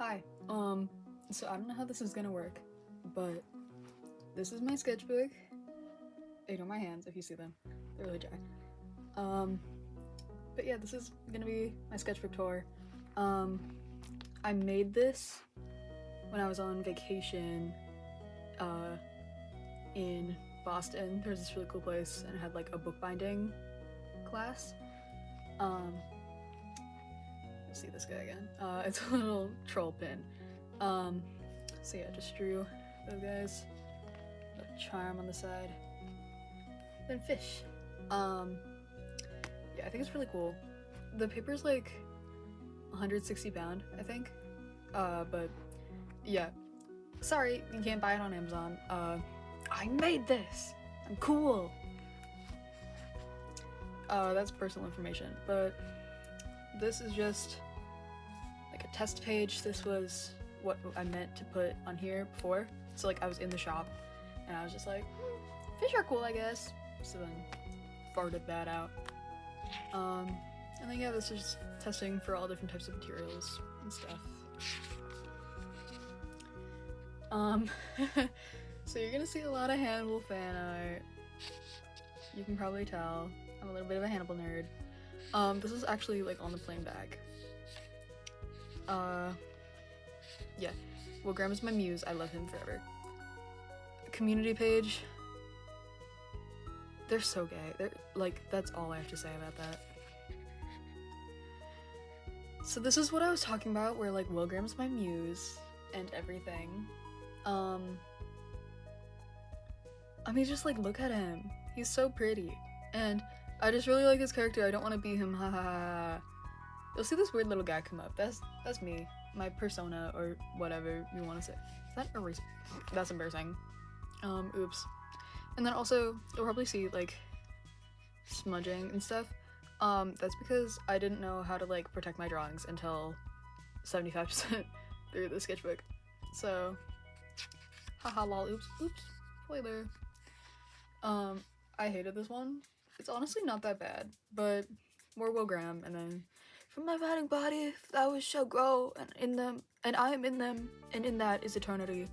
Hi. So I don't know how this is gonna work, but this is my sketchbook. Ignore my hands if you see them. They're really dry. But yeah, this is gonna be my sketchbook tour. I made this when I was on vacation, in Boston. There's this really cool place and it had like a bookbinding class. You'll see this guy again. It's a little troll pin. So yeah, just drew those guys. A charm on the side. Then fish. Yeah, I think it's really cool. The paper's like 160 pound, I think. But yeah. Sorry, you can't buy it on Amazon. I made this! I'm cool! That's personal information, but this is just like a test page. This was what I meant to put on here before. So like I was in the shop and I was just like, fish are cool, I guess. So then farted that out. And then yeah, this is just testing for all different types of materials and stuff. So you're gonna see a lot of Hannibal fan art. You can probably tell I'm a little bit of a Hannibal nerd. This is actually like on the plain bag. Yeah. Well, Grandma's my muse. I love him forever. Community page. They're so gay. They're like, that's all I have to say about that. So this is what I was talking about, where like Will Graham's my muse and everything. I mean, just like look at him. He's so pretty. And I just really like his character. I don't want to be him, ha ha ha. You'll see this weird little guy come up. That's me. My persona, or whatever you want to say. Is that erased? That's embarrassing. Oops. And then also, you'll probably see, like, smudging and stuff. That's because I didn't know how to, like, protect my drawings until 75% through the sketchbook. So, haha lol, oops, spoiler. I hated this one. It's honestly not that bad, but more Will Graham, and then from my fighting body, flowers shall grow, and in them, and I am in them, and in that is eternity.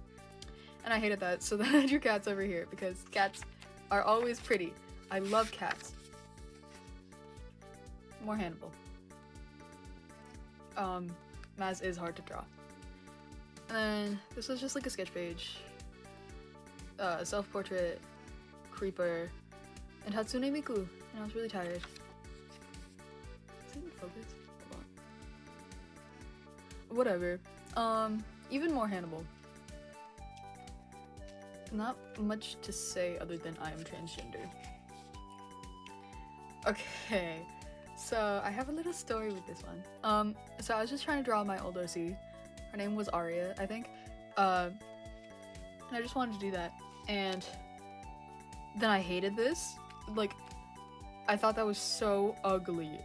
And I hated that, so then I drew cats over here, because cats are always pretty. I love cats. More Hannibal. Maz is hard to draw. And then this was just like a sketch page. Self-portrait, creeper, and Hatsune Miku, and I was really tired. Is it in focus? Hold on. Whatever. Even more Hannibal. Not much to say other than I am transgender. Okay, so I have a little story with this one. So I was just trying to draw my old OC. Her name was Aria, I think. And I just wanted to do that. And then I hated this. Like, I thought that was so ugly.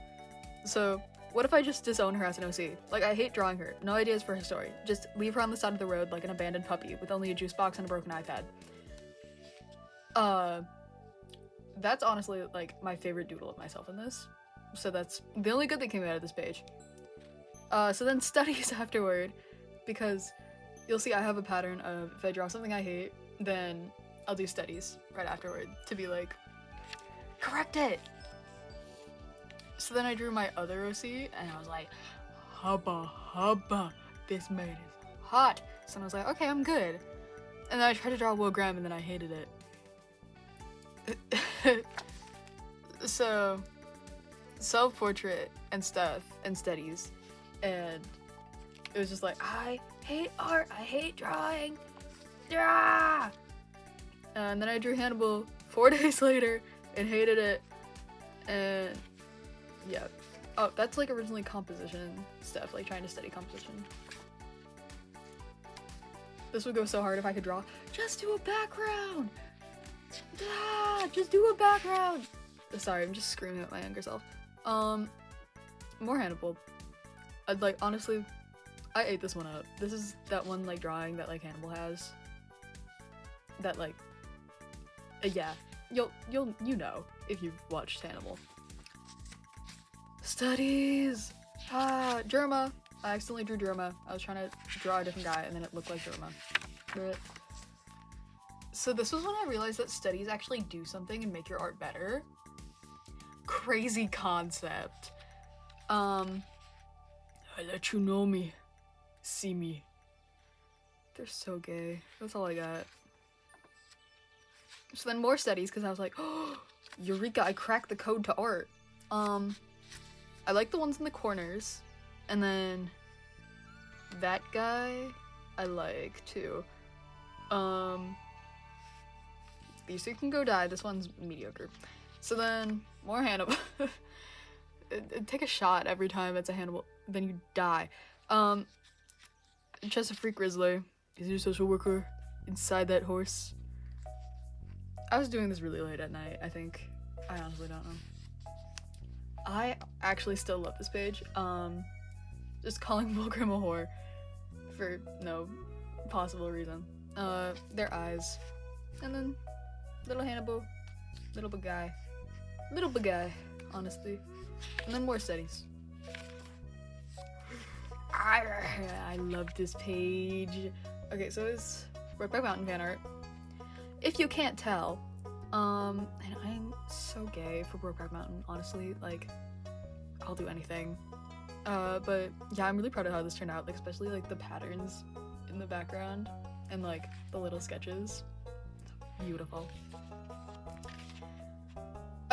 So, what if I just disown her as an OC? Like, I hate drawing her. No ideas for her story. Just leave her on the side of the road like an abandoned puppy with only a juice box and a broken iPad. That's honestly, like, my favorite doodle of myself in this. So that's the only good that came out of this page. So then studies afterward, because you'll see I have a pattern of if I draw something I hate, then I'll do studies right afterward to be like, correct it! So then I drew my other OC, and I was like, hubba, this man is hot. So I was like, okay, I'm good. And then I tried to draw Will Graham, and then I hated it. So, self-portrait and stuff, and studies, and it was just like, I hate art, I hate drawing. Yeah! And then I drew Hannibal 4 days later and hated it, and yeah. Oh, that's like originally composition stuff, like trying to study composition. This would go so hard if I could draw. Just do a background! Ah, just do a background! Sorry, I'm just screaming at my younger self. More Hannibal. I'd like, honestly, I ate this one up. This is that one like drawing that like Hannibal has. That like, yeah, you know if you've watched Hannibal. Studies! Ah, Germa! I accidentally drew Jerma. I was trying to draw a different guy and then it looked like Jerma. So this was when I realized that studies actually do something and make your art better. Crazy concept. I let you know me. See me. They're so gay. That's all I got. So then more studies because I was like, oh, Eureka, I cracked the code to art. I like the ones in the corners. And then that guy I like too. These two can go die. This one's mediocre. So then more Hannibal. Take a shot every time it's a Hannibal, then you die. Just a freak Rizzler. Is your social worker inside that horse? I was doing this really late at night, I think. I honestly don't know. I actually still love this page. Just calling Volgrim a whore for no possible reason. Their eyes. And then little Hannibal. Little big guy. Little big guy, honestly. And then more studies. I love this page. Okay, so it's Brokeback Mountain fan art. If you can't tell, and I'm so gay for Brokeback Mountain, honestly, like, I'll do anything. But yeah, I'm really proud of how this turned out, like, especially, like, the patterns in the background and, like, the little sketches. Beautiful.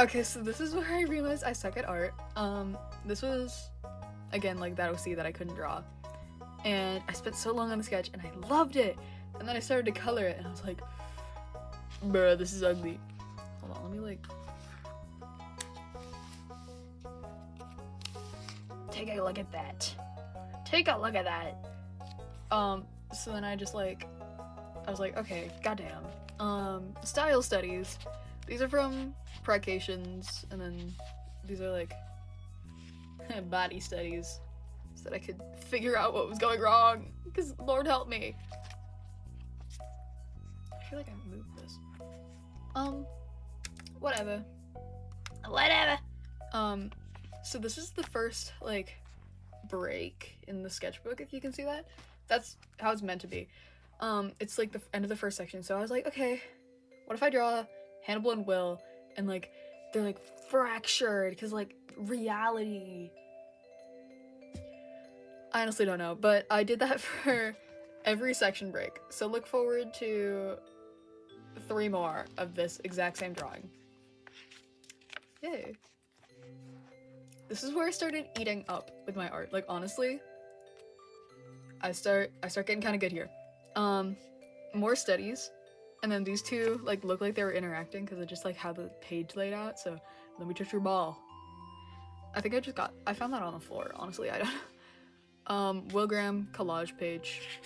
Okay, so this is where I realized I suck at art. This was, again, like, that OC that I couldn't draw. And I spent so long on the sketch, and I loved it! And then I started to color it, and I was like, bruh, this is ugly. Hold on, let me, like... Take a look at that. Take a look at that! So then I just, like... I was like, okay, goddamn. Style studies. These are from Pracations, and then these are, like, body studies. So that I could figure out what was going wrong, because Lord help me. I feel like I moved this. Whatever. So this is the first, like, break in the sketchbook, if you can see that. That's how it's meant to be. It's, like, the end of the first section, so I was like, okay, what if I draw Hannibal and Will, and, like, they're, like, fractured, because, like, reality... I honestly don't know, but I did that for every section break. So look forward to 3 more of this exact same drawing. Yay. This is where I started eating up with my art. Like, honestly, I start getting kind of good here. More studies, and then these two, like, look like they were interacting because of just, like, how the page laid out. So, let me touch your ball. I think I found that on the floor, honestly, I don't know. Will Graham collage page.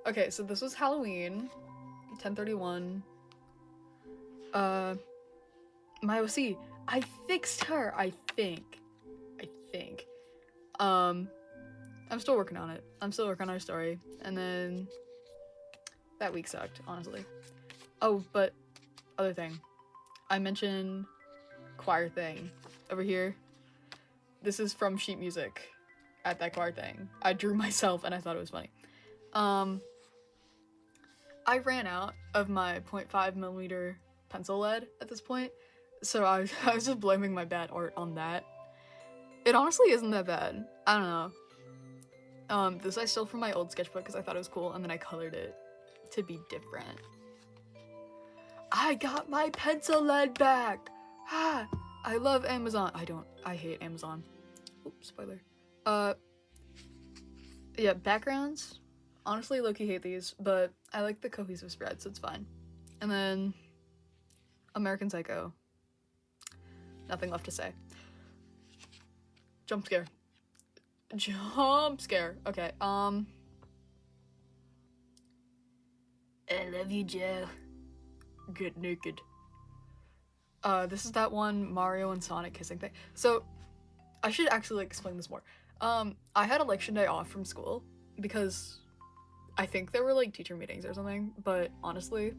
Okay, so this was Halloween, 10/31. My OC. I fixed her, I think. I'm still working on it. I'm still working on our story. And then that week sucked, honestly. Oh, but other thing. I mentioned choir thing over here. This is from sheet music at that choir thing. I drew myself and I thought it was funny. I ran out of my 0.5mm pencil lead at this point, so I was just blaming my bad art on that. It honestly isn't that bad. I don't know. This I stole from my old sketchbook because I thought it was cool, and then I colored it to be different. I got my pencil lead back! Ah! I love Amazon. I hate Amazon. Oops, spoiler. Yeah, backgrounds. Honestly, low-key hate these, but I like the cohesive spread, so it's fine. And then American Psycho. Nothing left to say. Jump scare. Jump scare. Okay, I love you, Joe. Get naked. This is that one Mario and Sonic kissing thing. So, I should actually, like, explain this more. I had election day off from school because I think there were, like, teacher meetings or something, but honestly,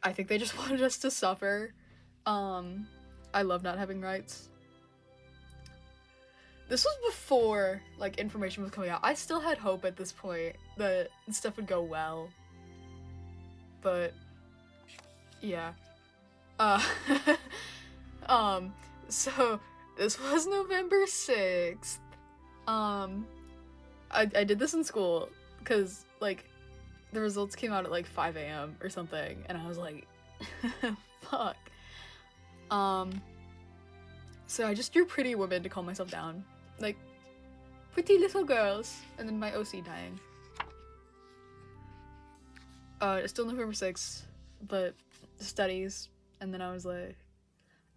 I think they just wanted us to suffer. I love not having rights. This was before, like, information was coming out. I still had hope at this point that stuff would go well. But, yeah. So, this was November 6th. I did this in school, because, like, the results came out at, like, 5 a.m. or something, and I was like, fuck. So I just drew pretty women to calm myself down. Like, pretty little girls, and then my OC dying. It's still November 6th, but studies, and then I was like,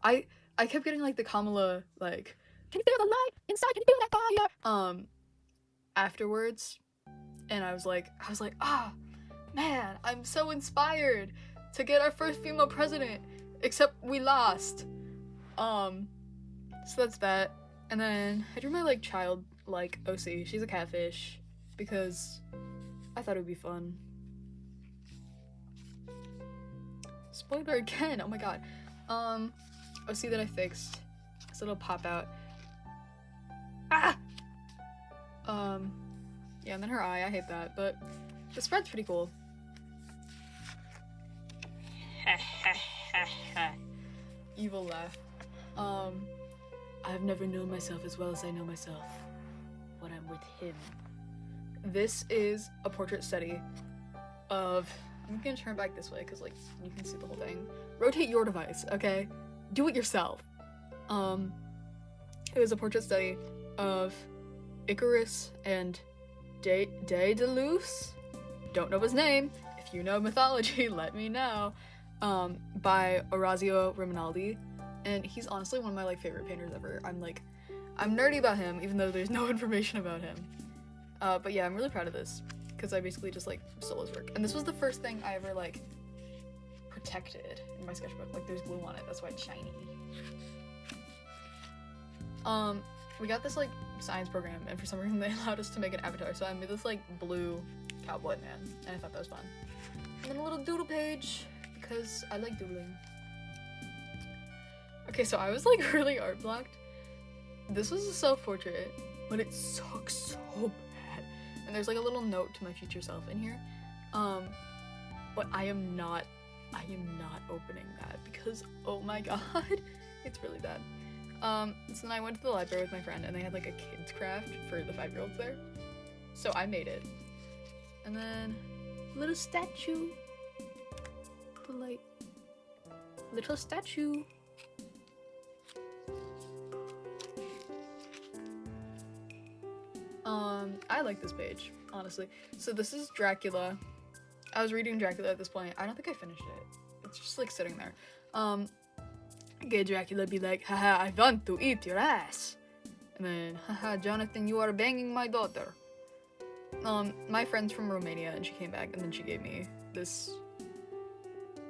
I kept getting, like, the Kamala, like, can you feel the light inside, can you feel that fire? Afterwards, and I was like, ah, man, I'm so inspired to get our first female president, except we lost. So that's that. And then I drew my, like, child, like, OC. She's a catfish, because I thought it would be fun. Spoiler again, oh my god. OC that I fixed. This little pop out. Ah! Yeah, and then her eye, I hate that, but the spread's pretty cool. Evil laugh. I've never known myself as well as I know myself when I'm with him. This is a portrait study of, I'm gonna turn back this way because, like, you can see the whole thing. Rotate your device, okay? Do it yourself. It was a portrait study of Icarus and Daedalus. Don't know his name. If you know mythology, let me know. By Orazio Romanaldi, and he's honestly one of my, like, favorite painters ever. I'm nerdy about him, even though there's no information about him. But yeah, I'm really proud of this, because I basically just, like, stole his work. And this was the first thing I ever, like, protected in my sketchbook. Like, there's glue on it, that's why it's shiny. We got this, like, science program, and for some reason they allowed us to make an avatar, so I made this, like, blue cowboy man, and I thought that was fun. And then a little doodle page, because I like doodling. Okay, so I was, like, really art blocked. This was a self-portrait, but it sucks so bad. And there's, like, a little note to my future self in here. But I am not opening that because, oh my god, it's really bad. So then I went to the library with my friend and they had, like, a kids craft for the 5-year-olds there. So I made it. And then a little statue. The, like, little statue. I like this page, honestly. So this is Dracula. I was reading Dracula at this point. I don't think I finished it. It's just, like, sitting there. Okay, Dracula be like, haha, I want to eat your ass. And then, haha, Jonathan, you are banging my daughter. My friend's from Romania, and she came back, and then she gave me this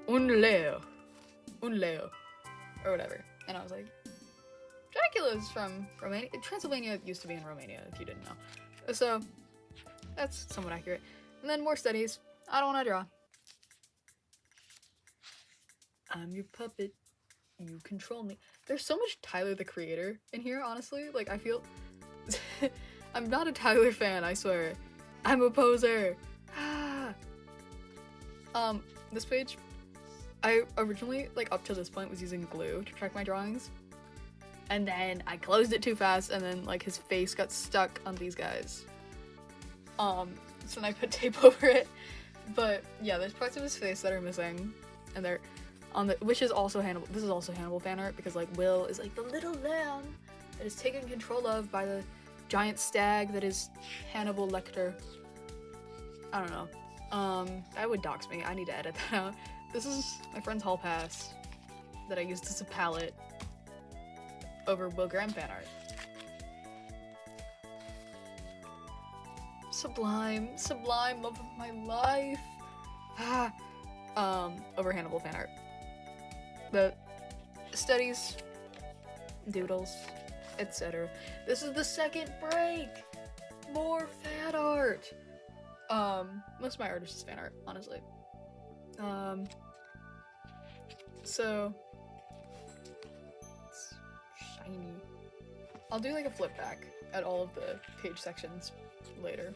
un leo, or whatever. And I was like, Dracula's from Romania. Transylvania used to be in Romania, if you didn't know. So, that's somewhat accurate. And then more studies. I don't want to draw. I'm your puppet. You control me. There's so much Tyler, the Creator in here, honestly. Like, I feel... I'm not a Tyler fan, I swear. I'm a poser. This page, I originally, like, up to this point was using glue to track my drawings. And then I closed it too fast, and then, like, his face got stuck on these guys. So then I put tape over it. But, yeah, there's parts of his face that are missing. And they're on the, which is also Hannibal, this is also Hannibal fan art, because, like, Will is, like, the little lamb that is taken control of by the giant stag that is Hannibal Lecter. I don't know. That would dox me. I need to edit that out. This is my friend's hall pass that I used as a palette over Will Graham fan art. Sublime, love of my life. Over Hannibal fan art. The studies, doodles, etc. This is the second break. More fan art. Most of my art is just fan art, honestly. So it's shiny. I'll do like a flip back at all of the page sections later.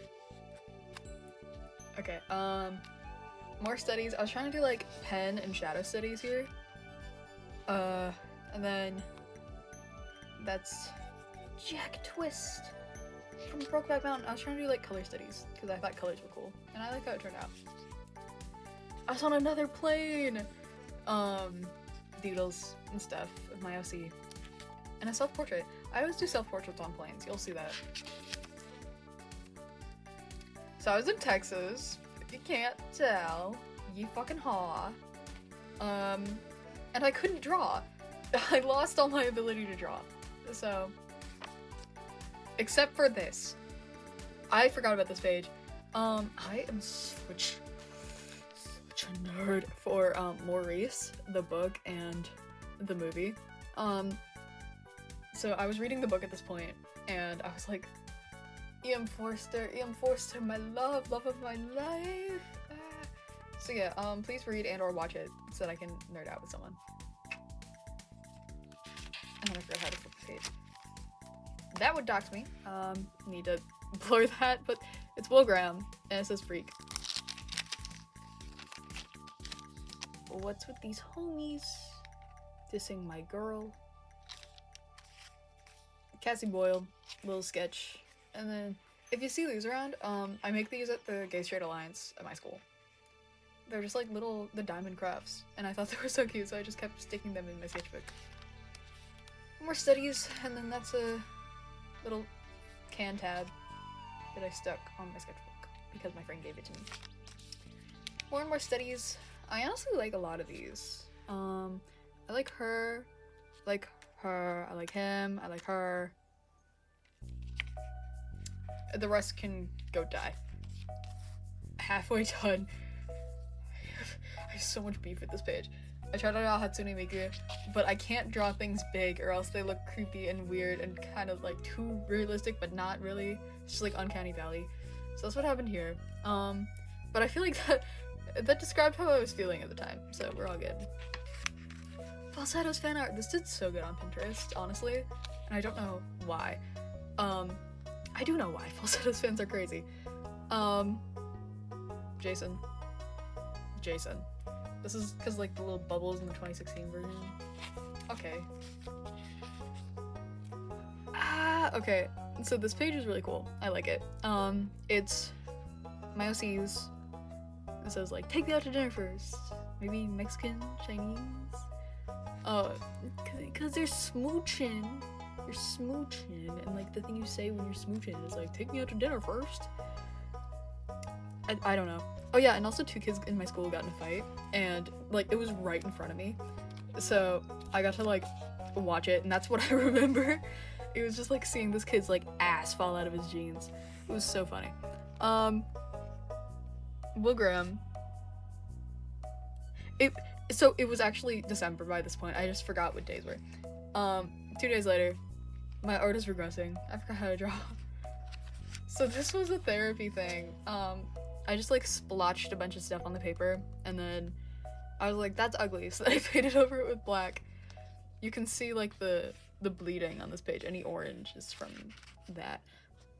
Okay, more studies. I was trying to do like pen and shadow studies here. And then that's Jack Twist from Brokeback Mountain. I was trying to do like color studies because I thought colors were cool, and I like how it turned out. I was on another plane! Doodles and stuff of my OC. And a self-portrait. I always do self-portraits on planes, you'll see that. So I was in Texas, if you can't tell, you fucking haw. And I couldn't draw. I lost all my ability to draw. So, except for this. I forgot about this page. I am such a nerd for Maurice, the book, and the movie. So I was reading the book at this point, and I was like, E.M. Forster, my love of my life. So yeah, please read and or watch it so that I can nerd out with someone. And then I forgot how to flip the page. That would dox me. Need to blur that, but it's Will Graham, and it says freak. What's with these homies? Dissing my girl. Cassie Boyle, little sketch. And then, if you see these around, I make these at the Gay Straight Alliance at my school. They're just like the diamond crafts, and I thought they were so cute, so I just kept sticking them in my sketchbook. More studies, and then that's a little can tab that I stuck on my sketchbook because my friend gave it to me. More and more studies. I honestly like a lot of these. I like her, I like him, I like her. The rest can go die. Halfway done. I have so much beef with this page. I tried to draw Hatsune Miku, but I can't draw things big or else they look creepy and weird and kind of like too realistic, but not really. It's just like Uncanny Valley. So that's what happened here. But I feel like that described how I was feeling at the time, so we're all good. Falsetto's fan art. This did so good on Pinterest, honestly, and I don't know why. I do know why. Falsetto's fans are crazy. Jason. This is because like the little bubbles in the 2016 version. Okay. Okay. So this page is really cool. I like it. It's my OCs. It says like, take me out to dinner first. Maybe Mexican, Chinese. Cause they're smooching. You're smooching, and like the thing you say when you're smooching is like, take me out to dinner first. I don't know. Oh yeah, and also 2 kids in my school got in a fight, and like it was right in front of me, so I got to like watch it, and that's what I remember. It was just like seeing this kid's like ass fall out of his jeans. It was so funny. Will Graham. So it was actually December by this point. I just forgot what days were. 2 days later, my art is regressing. I forgot how to draw. So this was a therapy thing. I just like splotched a bunch of stuff on the paper, and then I was like, that's ugly, so then I painted over it with black. You can see like the bleeding on this page. Any orange is from that.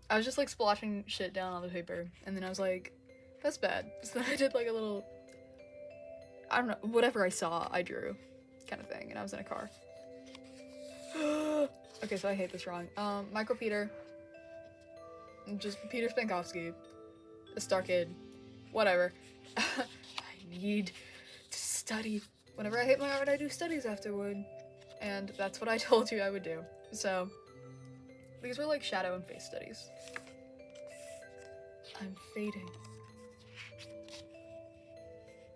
I was just like splotching shit down on the paper, and then I was like, that's bad. So then I did like a little, I don't know, whatever I saw, I drew kind of thing, and I was in a car. Okay, so I hate this drawing. Michael Peter. Just Peter Spankowski. A star kid. Whatever. I need to study. Whenever I hate my art, I do studies afterward. And that's what I told you I would do. So, these were like shadow and face studies. I'm fading.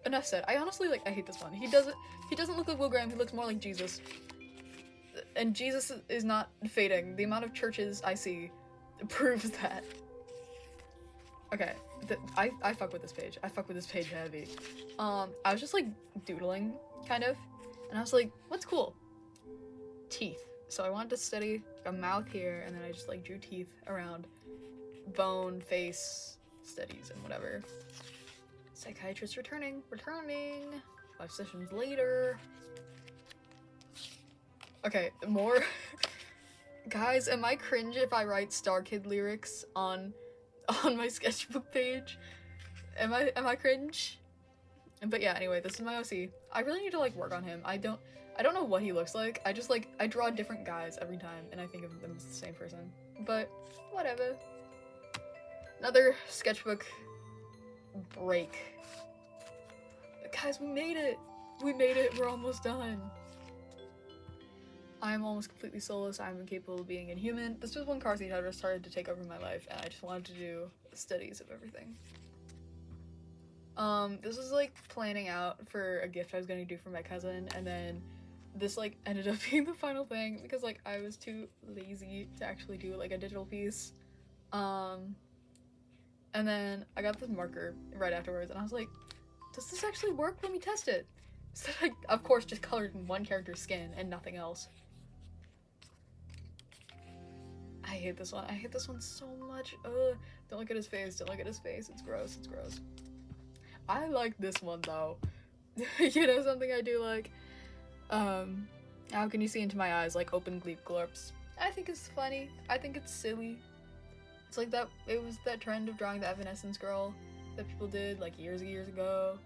Enough said. I honestly I hate this one. He doesn't look like Will Graham, he looks more like Jesus. And Jesus is not fading. The amount of churches I see proves that. Okay, I fuck with this page. I fuck with this page heavy. I was just like doodling, kind of, and I was like, what's cool? Teeth. So I wanted to study a mouth here, and then I just like drew teeth around bone, face, studies, and whatever. Psychiatrist returning. 5 sessions later. Okay, more Guys, am I cringe if I write Star Kid lyrics on my sketchbook page? Am I cringe? But yeah, anyway, this is my OC. I really need to like work on him. I don't know what he looks like. I just like I draw different guys every time and I think of them as the same person. But whatever. Another sketchbook break. Guys, we made it! We made it, we're almost done. I'm almost completely soulless, I'm incapable of being inhuman. This was when car seat had started to take over my life and I just wanted to do studies of everything. This was like planning out for a gift I was gonna do for my cousin, and then this like ended up being the final thing because like I was too lazy to actually do like a digital piece. And then I got this marker right afterwards and I was like, does this actually work? Let me test it. So I, of course, just colored in one character's skin and nothing else. I hate this one. I hate this one so much. Ugh. Don't look at his face. Don't look at his face. It's gross. It's gross. I like this one though. You know something I do like? How can you see into my eyes like open gleep glorps? I think it's funny. I think it's silly. It's like that, it was that trend of drawing the Evanescence girl that people did like years ago.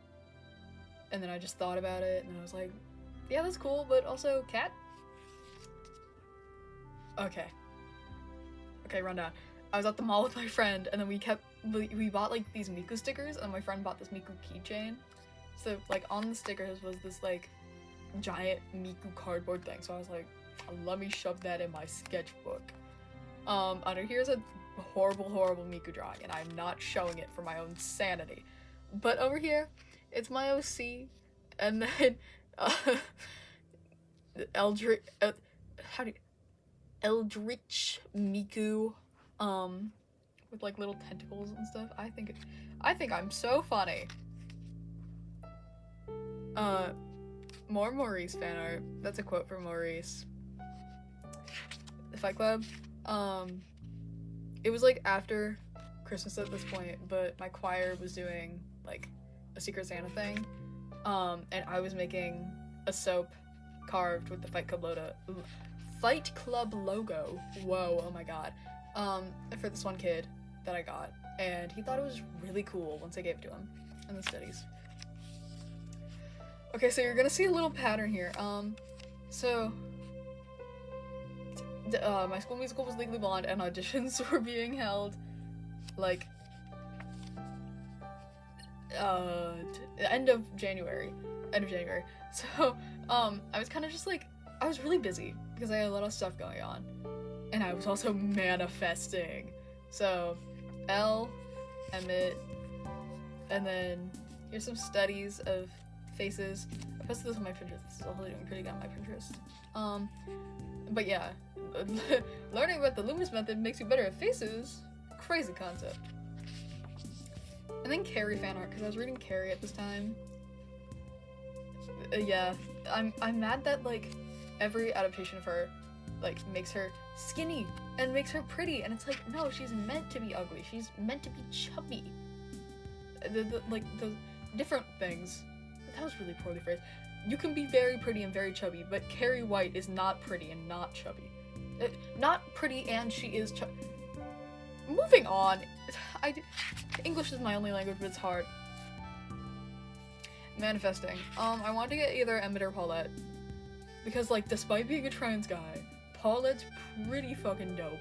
And then I just thought about it and I was like, yeah, that's cool, but also cat? Okay. Okay, rundown. I was at the mall with my friend and then we bought like these Miku stickers and my friend bought this Miku keychain. So like on the stickers was this like giant Miku cardboard thing. So I was like, let me shove that in my sketchbook. Under here's a horrible Miku drawing and I'm not showing it for my own sanity. But over here, it's my OC, and then Eldritch Miku, with like little tentacles and stuff. I think I'm so funny. More Maurice fan art. That's a quote from Maurice. The Fight Club. It was like after Christmas at this point, but my choir was doing like a Secret Santa thing, and I was making a soap carved with the Fight Club logo. Whoa, oh my god. For this one kid that I got, and he thought it was really cool once I gave it to him in the studies. Okay, so you're gonna see a little pattern here. My school musical was Legally Blonde, and auditions were being held, like, end of January. So, I was kind of just, like, I was really busy, because I had a lot of stuff going on, and I was also manifesting. So, L, Emmett, and then here's some studies of faces. I posted this on my Pinterest. This is also doing pretty good on my Pinterest. But yeah, learning about the Loomis method makes you better at faces. Crazy concept. And then Carrie fan art, because I was reading Carrie at this time. Yeah, I'm mad that like every adaptation of her like makes her skinny and makes her pretty, and it's like, no, she's meant to be ugly. She's meant to be chubby. The different things. That was really poorly phrased. You can be very pretty and very chubby, but Carrie White is not pretty and not chubby. Not pretty and she is chubby. Moving on. English is my only language, but it's hard. Manifesting. I want to get either Emmett or Paulette. Because, like, despite being a trans guy, Paulette's pretty fucking dope.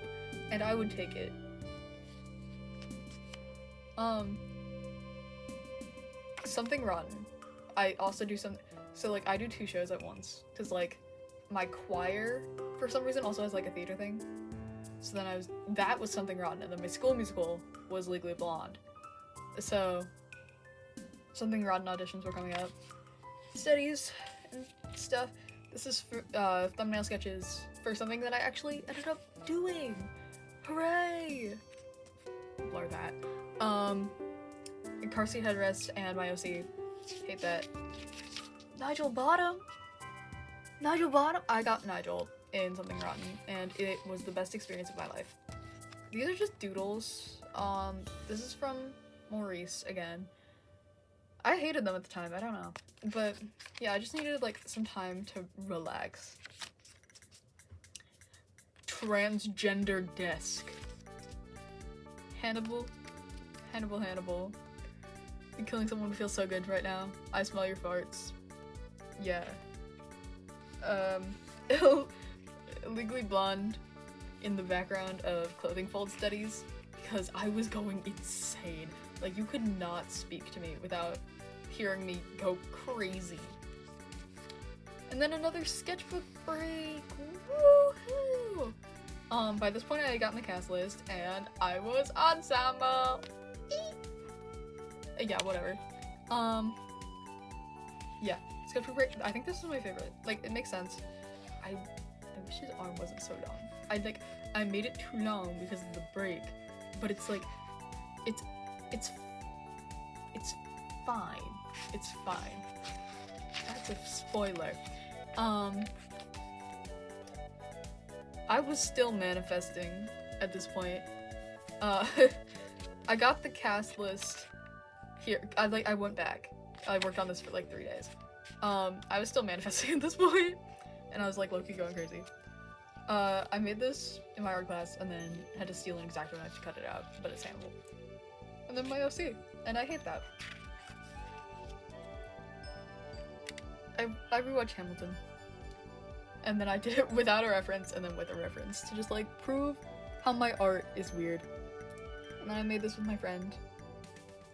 And I would take it. Something rotten. I also do some, so like I do 2 shows at once, cause like my choir for some reason also has like a theater thing. So then that was Something Rotten, and then my school musical was Legally Blonde. So Something Rotten auditions were coming up, studies and stuff. This is for thumbnail sketches for something that I actually ended up doing. Hooray! Blur that. Car seat headrest and my OC. Hate that. Nigel Bottom! I got Nigel in Something Rotten, and it was the best experience of my life. These are just doodles. This is from Maurice again. I hated them at the time, I don't know. But yeah, I just needed like some time to relax. transgender desk. Hannibal. You're killing someone who feels so good right now. I smell your farts. Yeah. Legally Blonde in the background of clothing fold studies because I was going insane. Like, you could not speak to me without hearing me go crazy. And then another sketchbook break. Woohoo! By this point I had gotten the cast list and I was ensemble. Yeah, whatever. Yeah, sketchbook break. I think this is my favorite. Like, it makes sense. I wish his arm wasn't so long. I made it too long because of the break, but it's like, it's fine. It's fine. That's a spoiler. I was still manifesting at this point. I got the cast list here. I went back. I worked on this for like 3 days. I was still manifesting at this point, and I was like low-key going crazy. I made this in my art class and then had to steal an X-Acto knife to cut it out, but it's Hannibal. And then my OC, and I hate that. I rewatched Hamilton. And then I did it without a reference and then with a reference to just like prove how my art is weird. And then I made this with my friend.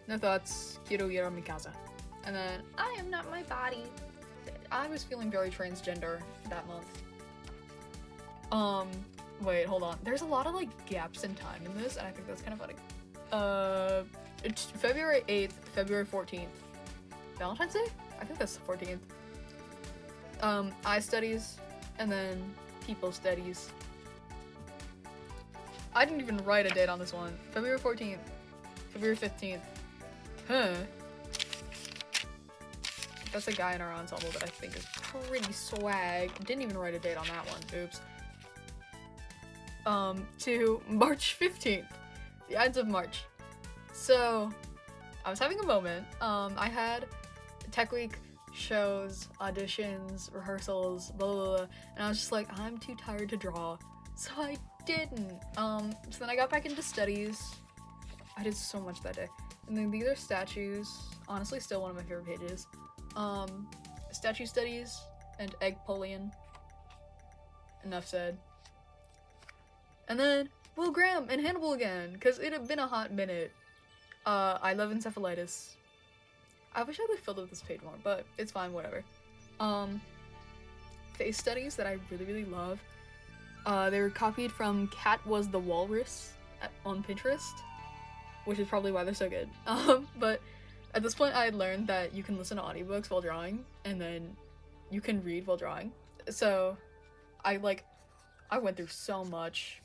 No thoughts, Kiro Yero Mikasa. And then I am not my body. I was feeling very transgender that month. Wait, hold on. There's a lot of like gaps in time in this, and I think that's kind of funny. It's February 8th, February 14th. Valentine's Day? I think that's the 14th. I studies, and then people studies. I didn't even write a date on this one. February 14th, February 15th. Huh. That's a guy in our ensemble that I think is pretty swag. Didn't even write a date on that one. Oops. To March 15th. The Ides of March. So, I was having a moment. I had Tech Week, shows, auditions, rehearsals, blah, blah, blah, and I was just like, I'm too tired to draw. So I didn't. So then I got back into studies. I did so much that day. And then these are statues. Honestly, still one of my favorite pages. Statue studies and Eggpolian. Enough said. And then Will Graham and Hannibal again, because it had been a hot minute. I love encephalitis. I wish I like filled up this page more, but it's fine, whatever. Face studies that I really, really love. They were copied from Cat Was the Walrus on Pinterest, which is probably why they're so good. But at this point I had learned that you can listen to audiobooks while drawing, and then you can read while drawing. So I went through so much.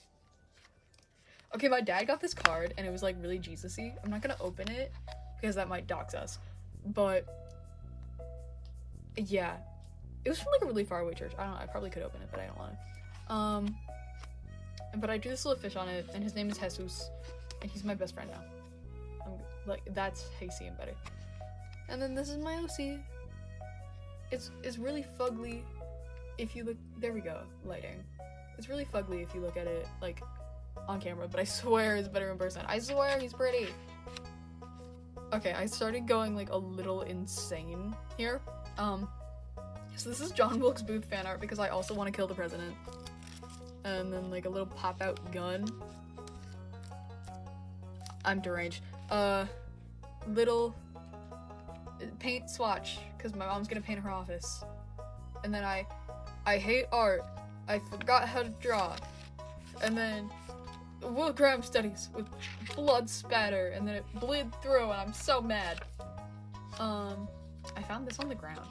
Okay, my dad got this card, and it was like really Jesus-y. I'm not gonna open it, because that might dox us. But yeah, it was from like a really far away church. I don't know, I probably could open it, but I don't want to. But I drew this little fish on it, and his name is Jesus, and he's my best friend now. That's how you see him better. And then this is my OC. It's really fugly if you look. There we go, lighting. It's really fugly if you look at it like on camera, but I swear it's better in person. I swear he's pretty. Okay, I started going like a little insane here. So this is John Wilkes Booth fan art because I also want to kill the president. And then like a little pop out gun. I'm deranged. Little paint swatch because my mom's gonna paint her office. And then I hate art. I forgot how to draw. And then Will Graham studies with blood spatter, and then it bled through, and I'm so mad. I found this on the ground.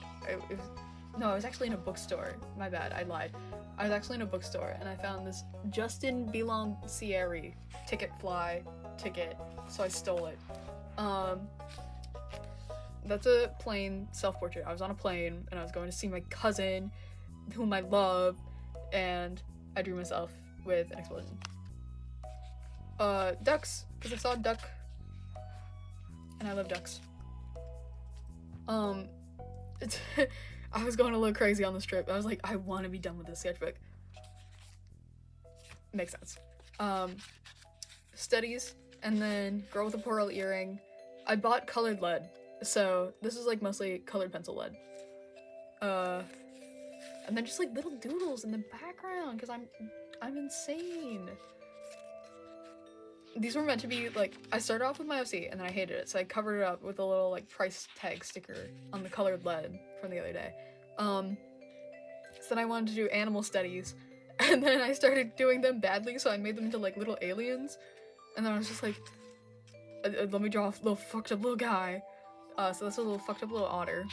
No, I was actually in a bookstore. My bad, I lied. I was actually in a bookstore, and I found this Justin Bilancieri ticket, so I stole it. That's a plane self-portrait. I was on a plane, and I was going to see my cousin, whom I love, and I drew myself with an explosion. Ducks, because I saw a duck, and I love ducks. I was going a little crazy on this trip. I was like, I want to be done with this sketchbook. makes sense. Studies, and then girl with a pearl earring. I bought colored lead, so this is like mostly colored pencil lead. And then just like little doodles in the background because I'm insane. These were meant to be like, I started off with my OC and then I hated it, so I covered it up with a little like price tag sticker on the colored lead from the other day. So then I wanted to do animal studies, and then I started doing them badly, so I made them into like little aliens, and then I was just like, let me draw a little fucked up little guy. So that's a little fucked up little otter.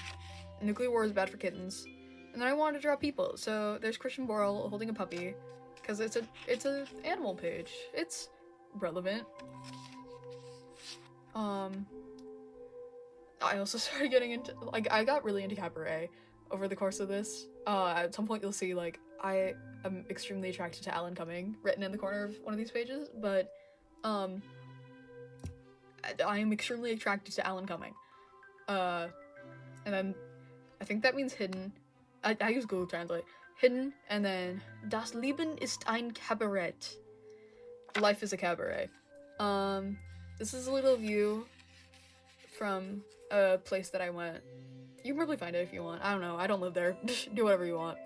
Nuclear war is bad for kittens. And then I wanted to draw people, so there's Christian Borle holding a puppy, because it's a animal page. It's relevant. I also started getting into, like, I got really into cabaret over the course of this. At some point you'll see, like, I am extremely attracted to Alan Cumming, written in the corner of one of these pages, but, I am extremely attracted to Alan Cumming. And then, I think that means hidden. I use Google Translate. Hidden, and then Das Leben ist ein Kabarett. Life is a cabaret. This is a little view from a place that I went. You can probably find it if you want. I don't know. I don't live there. Do whatever you want.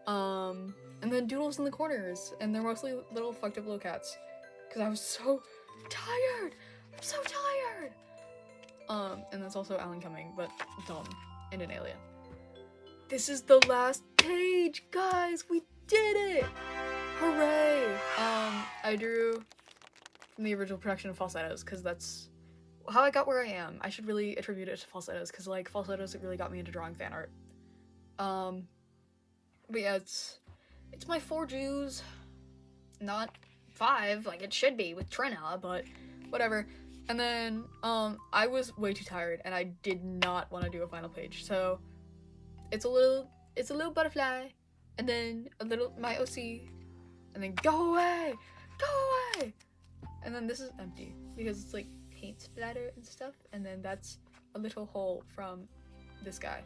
And then doodles in the corners, and they're mostly little fucked up little cats. Because I was so tired. I'm so tired. And that's also Alan Cumming, but dumb and an alien. This is the last page, guys! We did it! Hooray! I drew from the original production of Falsettos, because that's how I got where I am. I should really attribute it to Falsettos, because, like, Falsettos, it really got me into drawing fan art. But yeah, it's my 4 Jews. Not 5, like it should be with Trina, but whatever. And then, I was way too tired, and I did not want to do a final page, so it's a little butterfly, and then a little my OC, and then go away, and then this is empty because it's like paint splatter and stuff, and then that's a little hole from this guy.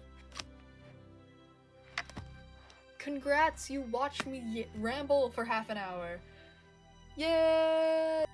Congrats, you watched me ramble for half an hour. Yay!